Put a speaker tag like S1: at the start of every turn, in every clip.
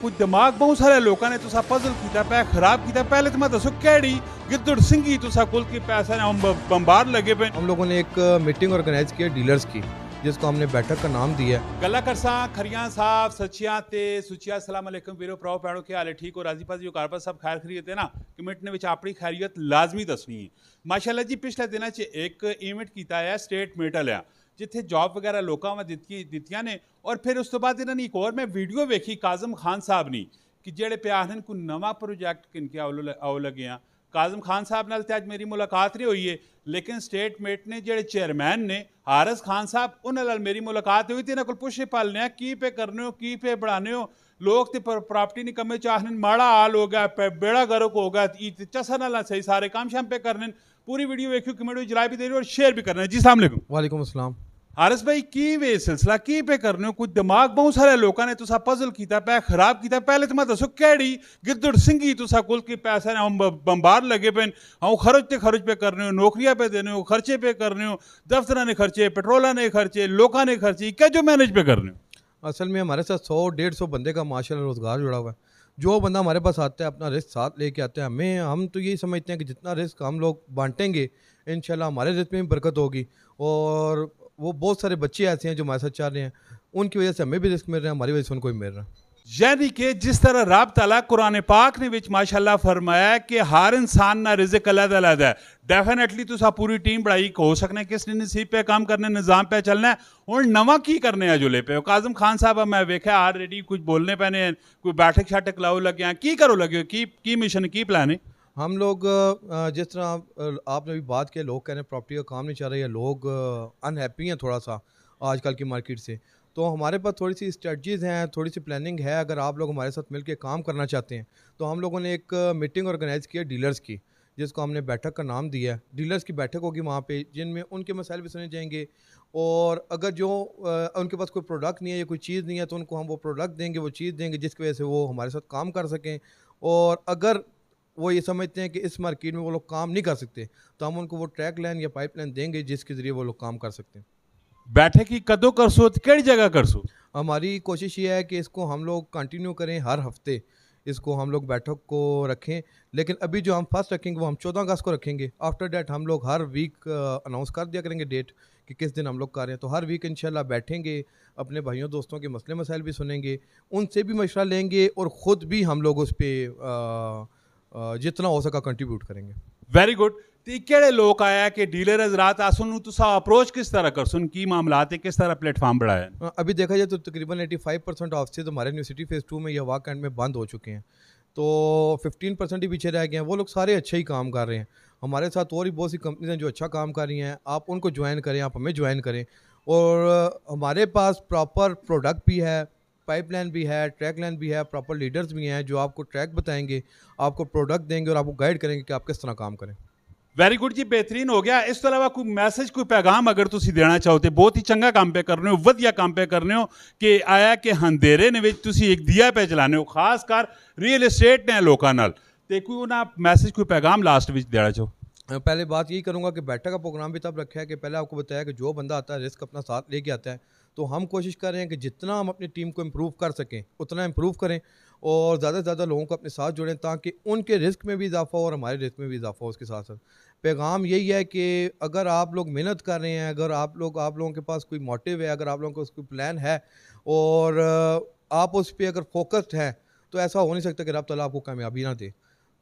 S1: कुछ दिमाग बहुत सारे लोगों ने तुसा पजल किया पे खराब किया। पहले तो मैं दसो केड़ी गिद्दड़ सिंगी तुसा कुल की पैसा ने हम बम्बार लगे पे।
S2: हम लोगों ने एक मीटिंग ऑर्गेनाइज की है डीलर्स की, जिसको हमने बैठक का नाम दिया है।
S1: गला करसा खरियां साहब सचियां ते सुचिया अस्सलाम वालेकुम वीरो प्राओ पैणो के हाल ठीक हो राजी पाजी जो कारपर सब खैर खरीद है ना कमेटी ने विच अपनी खैरियत लाजमी दसनी है। माशाल्लाह जी पिछले दिनों च एक इवेंट किया है स्टेट मीट लिया जिथे जॉब वगैरह लोगों में दित्तियां ने और फिर उस तो बाद इन्होंने एक और मैं वीडियो वेखी काजम खान साहब नी कि जेड़े पे आखन कोई नवा प्रोजेक्ट किनके आओ लगे हैं। काजम खान साहब नाल ते अज मेरी मुलाकात नहीं हुई है, लेकिन स्टेट मेट ने जेड़े चेयरमैन ने हारिस खान साहब उन्होंने नाल मेरी मुलाकात हुई थी। इन्होंने को पुछे पालने की पे करने हो की पे बढ़ाने हो। लोग तो प्रॉपर्टी नहीं कमे चाहने माड़ा हाल हो गया बेड़ा गर्क हो गया चसा ना सही सारे काम शाम पे करने। पूरी वीडियो वेखियो कमेटी जला भी दे रही और शेयर भी करना। जी अस्सलाम वालेकुम।
S2: वालेकुम अस्सलाम।
S1: हारिस भाई की वे सिलसिला की पे करने हो कुछ दिमाग बहुत सारे लोगों ने तुसा पजल किया पे खराब किया। पहले तो मैं दसो केड़ी गिद्दड़ सिंगी तुसा कुल की पैसा ने हम बम्बार लगे पे हम खर्च पे करने हो नौकरियां पे देने हो खर्चे पे करने हो दफ्तर ने खर्चे पेट्रोल ने खर्चे लोगों ने खर्चे क्या जो मैनेज पे करने हो।
S2: असल में हमारे साथ 100-150 बंदे का माशाल्लाह रोज़गार जुड़ा हुआ है। जो बंदा हमारे पास आता है अपना रिस्क साथ लेके आता है। हम तो यही समझते हैं कि जितना रिस्क हम लोग बांटेंगे इंशाल्लाह हमारे रिस्क में भी बरकत होगी। और वो बहुत सारे बच्चे ऐसे हैं जो हमारे साथ चाह रहे हैं, उनकी वजह से हमें भी रिस्क मिल रहा है, हमारी वजह से उनको भी मिल रहा है।
S1: यानी कि जिस तरह रब तआला कुरान पाक ने विच माशाल्लाह फरमाया कि हर इंसान ना रिज़्क अलग-अलग है। डेफिनेटली तुसा पूरी टीम बढ़ाई हो सकने किस ने नसीब पे काम करने निज़ाम पे चलना है और नवा की करने है जुले पे। काजम खान साहब मैं वेखा ऑलरेडी कुछ बोलने पैने कोई बैठक शाठक लाओ लगे हैं की करो लगे की मिशन की प्लान है।
S2: हम लोग जिस तरह आपने भी बात किया, लोग कह रहे हैं प्रॉपर्टी का काम नहीं चल रहा है, लोग अनहैप्पी हैं थोड़ा सा आजकल की मार्केट से। तो हमारे पास थोड़ी सी स्ट्रेटजीज़ हैं, थोड़ी सी प्लानिंग है। अगर आप लोग हमारे साथ मिलकर काम करना चाहते हैं तो हम लोगों ने एक मीटिंग ऑर्गेनाइज़ की है डीलर्स की, जिसको हमने बैठक का नाम दिया है। डीलर्स की बैठक होगी वहाँ पे, जिनमें उनके मसाइल भी सुने जाएंगे। और अगर जो उनके पास कोई प्रोडक्ट नहीं है या कोई चीज़ नहीं है तो उनको हम वो प्रोडक्ट देंगे, वो चीज़ देंगे जिसकी वजह से वो हमारे साथ काम कर सकें। और अगर वो ये समझते हैं कि इस मार्केट में वो लोग काम नहीं कर सकते तो हम उनको वो ट्रैक लाइन या पाइप लाइन देंगे जिसके ज़रिए वो लोग काम कर सकते हैं।
S1: बैठक की कदों करसो केड़ी जगह करसो।
S2: हमारी कोशिश ये है कि इसको हम लोग कंटिन्यू करें, हर हफ्ते इसको हम लोग बैठक को रखें। लेकिन अभी जो हम फर्स्ट रखेंगे वो हम 14 अगस्त को रखेंगे। आफ्टर डैट हम लोग हर वीक अनाउंस कर दिया करेंगे डेट कि किस दिन हम लोग कर रहे हैं। तो हर वीक इंशाल्लाह बैठेंगे, अपने भाइयों दोस्तों के मसले मसाइल भी सुनेंगे, उनसे भी मशवरा लेंगे और ख़ुद भी हम लोग उस पर जितना हो सका कंट्रीब्यूट करेंगे।
S1: Very good. तो केड़े लोग आया कि डीलर हजरात आसुन तुसा अप्रोच किस तरह कर सुन की मामलात है किस तरह प्लेटफॉर्म बढ़ाया।
S2: अभी देखा जाए तो तकरीबन 85% ऑफिस हमारे न्यू सिटी फेज़ 2 में या वाक एंड में बंद हो चुके हैं। तो 15% ही पीछे रह गए हैं। वो लोग सारे अच्छे ही काम कर रहे हैं। हमारे साथ और भी बहुत सी कंपनीज हैं जो अच्छा काम कर रही हैं। आप उनको ज्वाइन करें, आप हमें ज्वाइन करें। और हमारे पास प्रॉपर प्रोडक्ट भी है, पाइपलाइन भी है, ट्रैक लाइन भी है, प्रॉपर लीडर्स भी हैं जो आपको ट्रैक बताएंगे, आपको प्रोडक्ट देंगे और आपको गाइड करेंगे कि आप किस तरह काम करें।
S1: वेरी गुड जी, बेहतरीन हो गया। इस तो अलावा कोई मैसेज कोई पैगाम अगर तुम देना चाहते बहुत ही चंगा काम पे करने हो वधिया काम पे करने हो कि आया कि अंधेरे ने एक दिया पे चलाने हो खास कर रियल एस्टेट ने लोगों नाल ते कोई ना मैसेज कोई पैगाम लास्ट में देना चाहो।
S2: पहले बात यही करूंगा कि बैठक का प्रोग्राम भी तब रखा है कि पहले आपको बताया कि जो बंदा आता है रिस्क अपना साथ लेके आता है। तो हम कोशिश कर रहे हैं कि जितना हम अपनी टीम को इम्प्रूव कर सकें उतना इम्प्रूव करें और ज़्यादा से ज़्यादा लोगों को अपने साथ जोड़ें ताकि उनके रिस्क में भी इजाफा हो और हमारे रिस्क में भी इजाफा हो। उसके साथ साथ पैगाम यही है कि अगर आप लोग मेहनत कर रहे हैं, अगर आप लोगों के पास कोई मोटिव है, अगर आप लोगों को कोई प्लान है और आप उस पर अगर फोकस्ड हैं तो ऐसा हो नहीं सकता कि रब तआला आपको कामयाबी ना दे।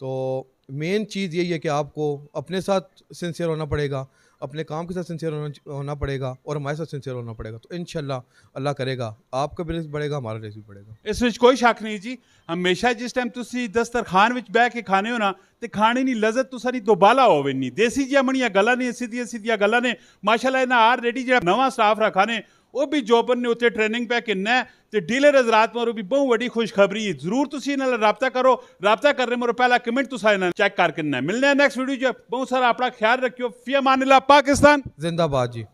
S2: तो मेन चीज़ यही है कि आपको अपने साथ सिंसियर होना पड़ेगा, अपने काम के साथ सिंसियर होना पड़ेगा और हमारे साथ सिंसियर होना पड़ेगा। तो इंशाल्लाह अल्लाह करेगा आपका भी रिस्क बढ़ेगा, हमारा रिस्क भी बढ़ेगा।
S1: इस विच कोई शक नहीं जी। हमेशा जिस टाइम तुसी दस्तरखान विच बैठ के खाने हो ना ते खाने नी लज़त तुसा नी दोबाला होवे नी। देसी जिहा बणिया गल्लां ने सीधियां सीधियां गल्लां ने माशाल्लाह इन्हां ऑलरेडी जिहड़ा नवां स्टाफ रखा ने वो भी जोबन ने उत्ते ट्रेनिंग पे किन्ना है ते डीलर हजरात मारो भी बहुत बड़ी खुशखबरी है। जरूर तुसी इन्हां नाल राबता करो। राबता करने मरो पहला कमेंट तुसा इन्हां चेक करके मिलने नेक्स्ट वीडियो च। बहुत सारा अपना ख्याल रखियो। फी अमानिल्लाह। पाकिस्तान
S2: जिंदाबाद जी।